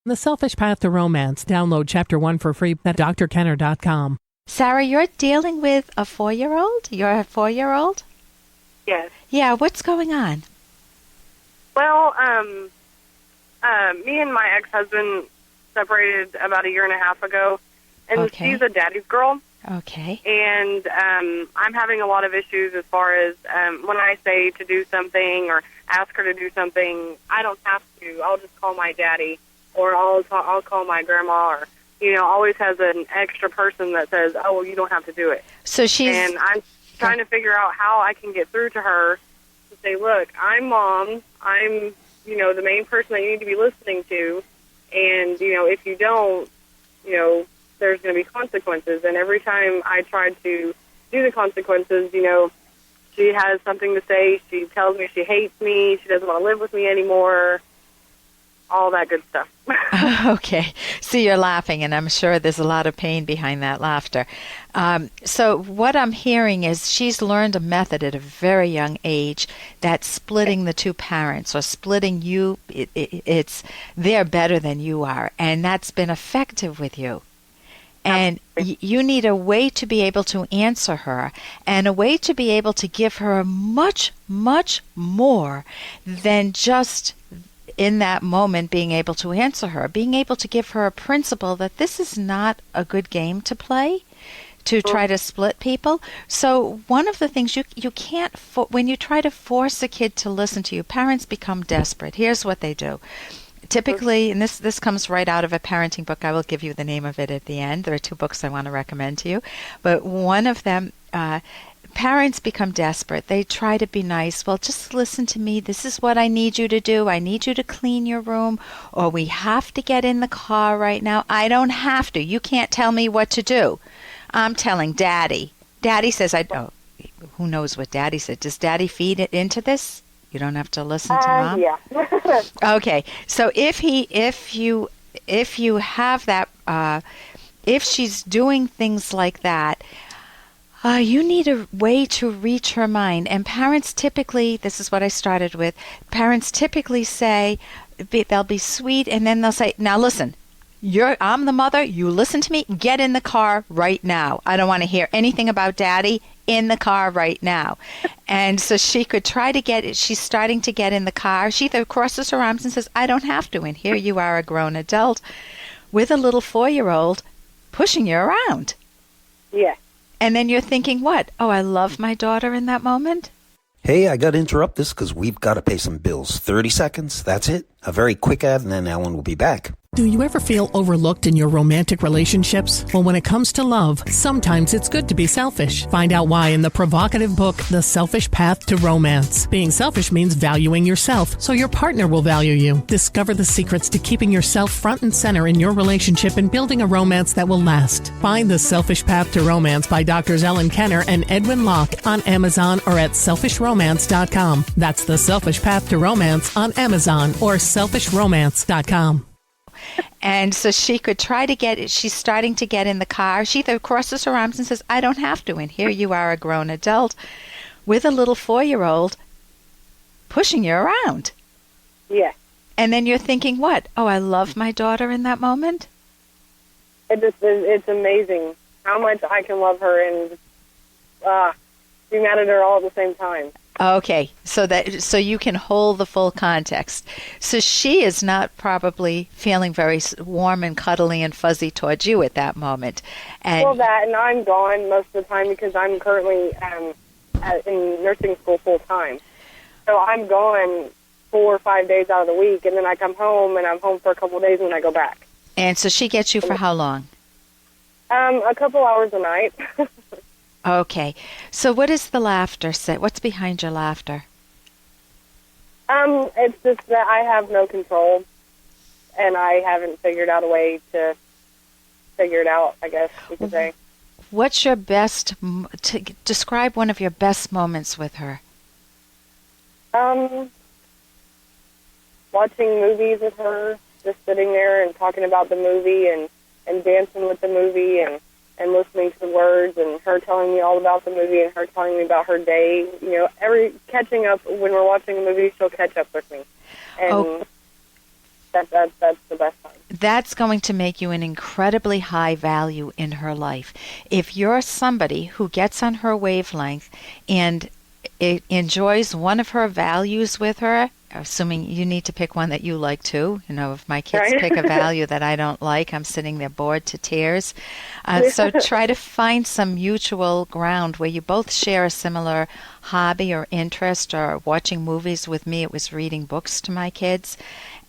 The Selfish Path to Romance. Download Chapter 1 for free at drkenner.com. Sarah, you're dealing with a 4-year-old? You're a 4-year-old? Yes. Yeah, what's going on? Well, me and my ex-husband separated about a year and a half ago, and Okay. she's a daddy's girl, Okay. and I'm having a lot of issues as far as when I say to do something or ask her to do something, I don't have to. I'll just call my daddy, or I'll call my grandma, or, always has an extra person that says, oh, well, you don't have to do it. So she's... And I'm trying to figure out how I can get through to her to say, look, I'm mom. I'm, the main person that you need to be listening to. And, if you don't, there's going to be consequences. And every time I try to do the consequences, she has something to say. She tells me she hates me. She doesn't want to live with me anymore. All that good stuff. Okay. So you're laughing, and I'm sure there's a lot of pain behind that laughter. So what I'm hearing is she's learned a method at a very young age that's splitting the two parents, or splitting you. It's they're better than you are, and that's been effective with you. And you need a way to be able to answer her, and a way to be able to give her much, much more than just in that moment being able to answer her, being able to give her a principle that this is not a good game to play, to try to split people. So one of the things you can't, when you try to force a kid to listen to you, parents become desperate. Here's what they do. Typically, and this comes right out of a parenting book. I will give you the name of it at the end. There are 2 books I want to recommend to you. But one of them, parents become desperate. They try to be nice. Well, just listen to me. This is what I need you to do. I need you to clean your room, or we have to get in the car right now. I don't have to. You can't tell me what to do. I'm telling Daddy. Daddy says, who knows what Daddy said? Does Daddy feed it into this? You don't have to listen to Mom? Yeah. Okay. So if you have that, if she's doing things like that, you need a way to reach her mind. And parents typically, this is what I started with, parents typically say, they'll be sweet, and then they'll say, now listen, I'm the mother, you listen to me, get in the car right now. I don't want to hear anything about Daddy, in the car right now. And so she could try to she's starting to get in the car. She either crosses her arms and says, I don't have to, and here you are, a grown adult, with a little 4-year-old pushing you around. Yeah. And then you're thinking, what? Oh, I love my daughter in that moment? Hey, I got to interrupt this because we've got to pay some bills. 30 seconds, that's it. A very quick ad, and then Ellen will be back. Do you ever feel overlooked in your romantic relationships? Well, when it comes to love, sometimes it's good to be selfish. Find out why in the provocative book, The Selfish Path to Romance. Being selfish means valuing yourself, so your partner will value you. Discover the secrets to keeping yourself front and center in your relationship and building a romance that will last. Find The Selfish Path to Romance by Drs. Ellen Kenner and Edwin Locke on Amazon or at selfishromance.com. That's The Selfish Path to Romance on Amazon or selfishromance.com. And so she could try to she's starting to get in the car. She either crosses her arms and says, I don't have to. And here you are, a grown adult, with a little 4-year-old pushing you around. Yeah. And then you're thinking, what? Oh, I love my daughter in that moment? It's amazing how much I can love her and be mad at her all at the same time. Okay, so you can hold the full context. So she is not probably feeling very warm and cuddly and fuzzy towards you at that moment. And And I'm gone most of the time because I'm currently in nursing school full time. So I'm gone 4 or 5 days out of the week, and then I come home, and I'm home for a couple of days, and then I go back. And so she gets you for how long? A couple hours a night. Okay. So what is the laughter say? What's behind your laughter? It's just that I have no control, and I haven't figured out a way to figure it out, I guess you could say. What's your best, describe one of your best moments with her? Watching movies with her, just sitting there and talking about the movie and dancing with the movie and listening to the words, and her telling me all about the movie and her telling me about her day. Catching up when we're watching a movie, she'll catch up with me. And That's the best time. That's going to make you an incredibly high value in her life. If you're somebody who gets on her wavelength and enjoys one of her values with her, assuming you need to pick one that you like too. You know, if my kids Right. pick a value that I don't like, I'm sitting there bored to tears. So try to find some mutual ground where you both share a similar hobby or interest. Or watching movies with me, it was reading books to my kids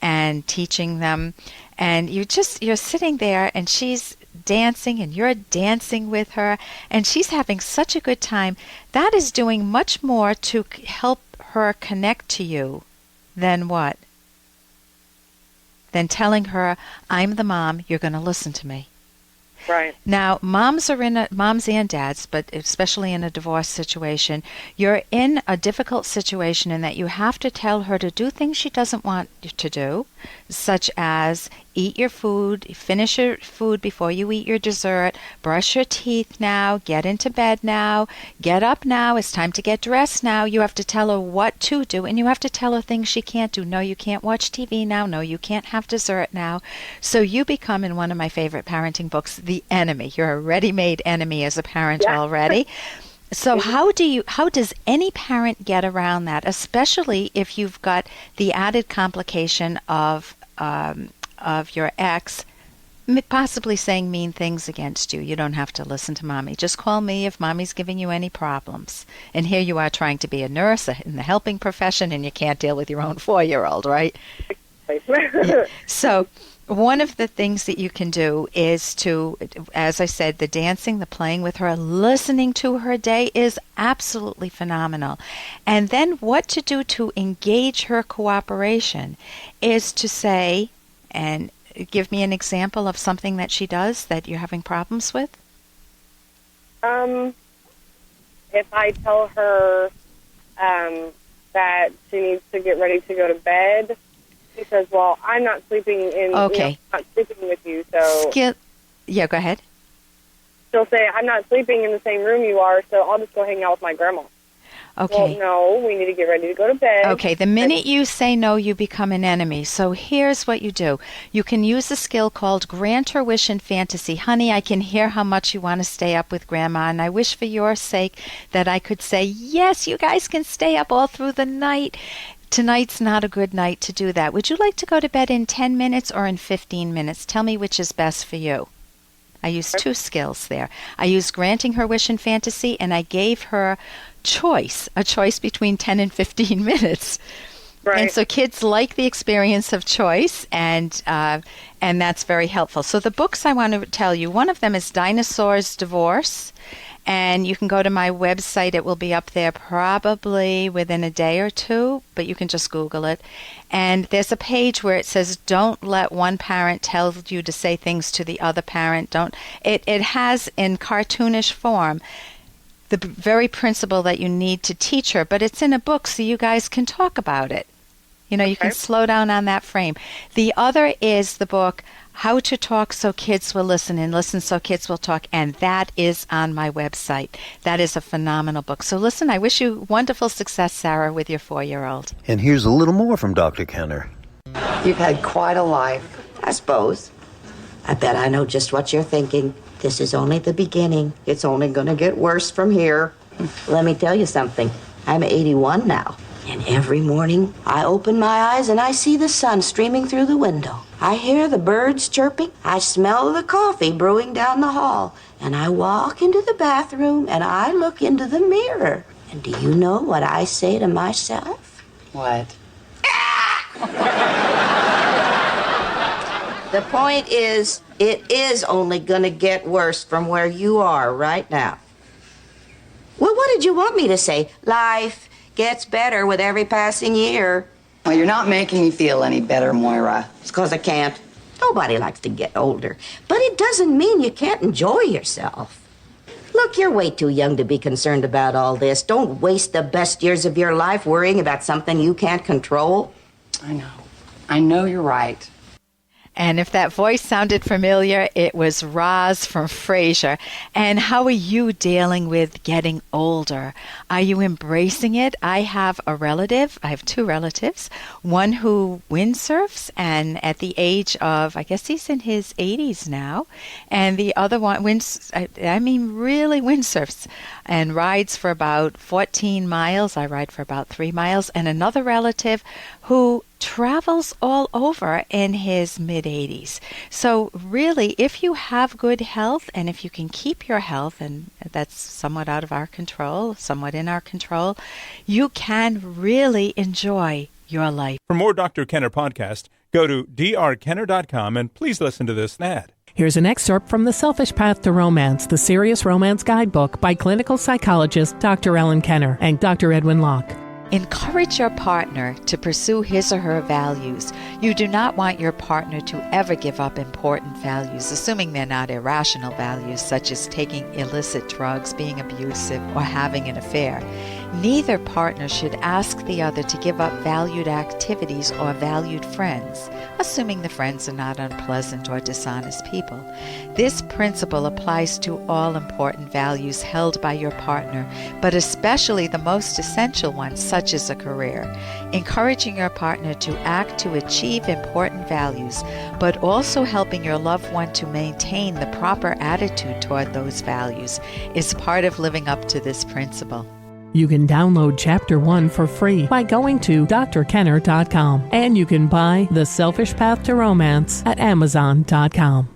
and teaching them. And you're sitting there and she's dancing and you're dancing with her and she's having such a good time. That is doing much more to help her connect to you than what? Than telling her, I'm the mom, you're going to listen to me. Right. Now, moms and dads, but especially in a divorce situation, you're in a difficult situation in that you have to tell her to do things she doesn't want you to do, such as eat your food, finish your food before you eat your dessert, brush your teeth now, get into bed now, get up now, it's time to get dressed now. You have to tell her what to do, and you have to tell her things she can't do. No, you can't watch TV now. No, you can't have dessert now. So you become, in one of my favorite parenting books, the enemy. You're a ready-made enemy as a parent already. So how does any parent get around that, especially if you've got the added complication of your ex possibly saying mean things against you? You don't have to listen to mommy. Just call me if mommy's giving you any problems. And here you are trying to be a nurse in the helping profession, and you can't deal with your own 4-year-old, right? Yeah. So one of the things that you can do is to, as I said, the dancing, the playing with her, listening to her day is absolutely phenomenal. And then what to do to engage her cooperation is to say, and give me an example of something that she does that you're having problems with. If I tell her that she needs to get ready to go to bed, she says, "Well, I'm not sleeping in. Okay. Not sleeping with you." So yeah, go ahead. She'll say, "I'm not sleeping in the same room you are, so I'll just go hang out with my grandma." Okay. Well, no, we need to get ready to go to bed. Okay, the minute you say no, you become an enemy. So here's what you do. You can use a skill called grant her wish in fantasy. Honey, I can hear how much you want to stay up with Grandma, and I wish for your sake that I could say, yes, you guys can stay up all through the night. Tonight's not a good night to do that. Would you like to go to bed in 10 minutes or in 15 minutes? Tell me which is best for you. I used two skills there. I used granting her wish in fantasy, and I gave her a choice between 10 and 15 minutes. Right. And so kids like the experience of choice, and that's very helpful. So the books I want to tell you, one of them is Dinosaur's Divorce, and you can go to my website. It will be up there probably within a day or two, but you can just Google it. And there's a page where it says, don't let one parent tell you to say things to the other parent. It has in cartoonish form the very principle that you need to teach her, but it's in a book so you guys can talk about it. You know, you can slow down on that frame. The other is the book, How to Talk So Kids Will Listen, and Listen So Kids Will Talk, and that is on my website. That is a phenomenal book. So listen, I wish you wonderful success, Sarah, with your 4-year-old. And here's a little more from Dr. Kenner. You've had quite a life, I suppose. I bet I know just what you're thinking. This is only the beginning. It's only going to get worse from here. Let me tell you something. I'm 81 now. And every morning, I open my eyes and I see the sun streaming through the window. I hear the birds chirping. I smell the coffee brewing down the hall. And I walk into the bathroom and I look into the mirror. And do you know what I say to myself? What? The point is, it is only going to get worse from where you are right now. Well, what did you want me to say? Life gets better with every passing year. Well, you're not making me feel any better, Moira. It's because I can't. Nobody likes to get older. But it doesn't mean you can't enjoy yourself. Look, you're way too young to be concerned about all this. Don't waste the best years of your life worrying about something you can't control. I know. I know you're right. And if that voice sounded familiar, it was Roz from Frasier. And how are you dealing with getting older? Are you embracing it? I have two relatives, one who windsurfs, and at the age of, I guess he's in his 80s now, and the other one really windsurfs and rides for about 14 miles. I ride for about 3 miles. And another relative who travels all over in his mid-80s. So really, if you have good health and if you can keep your health, and that's somewhat out of our control, somewhat in our control, you can really enjoy your life. For more Dr. Kenner podcast, go to drkenner.com and please listen to this ad. Here's an excerpt from The Selfish Path to Romance, the Serious Romance Guidebook by clinical psychologist Dr. Ellen Kenner and Dr. Edwin Locke. Encourage your partner to pursue his or her values. You do not want your partner to ever give up important values, assuming they're not irrational values, such as taking illicit drugs, being abusive, or having an affair. Neither partner should ask the other to give up valued activities or valued friends, assuming the friends are not unpleasant or dishonest people. This principle applies to all important values held by your partner, but especially the most essential ones, such as a career. Encouraging your partner to act to achieve important values, but also helping your loved one to maintain the proper attitude toward those values is part of living up to this principle. You can download Chapter 1 for free by going to drkenner.com, and you can buy The Selfish Path to Romance at amazon.com.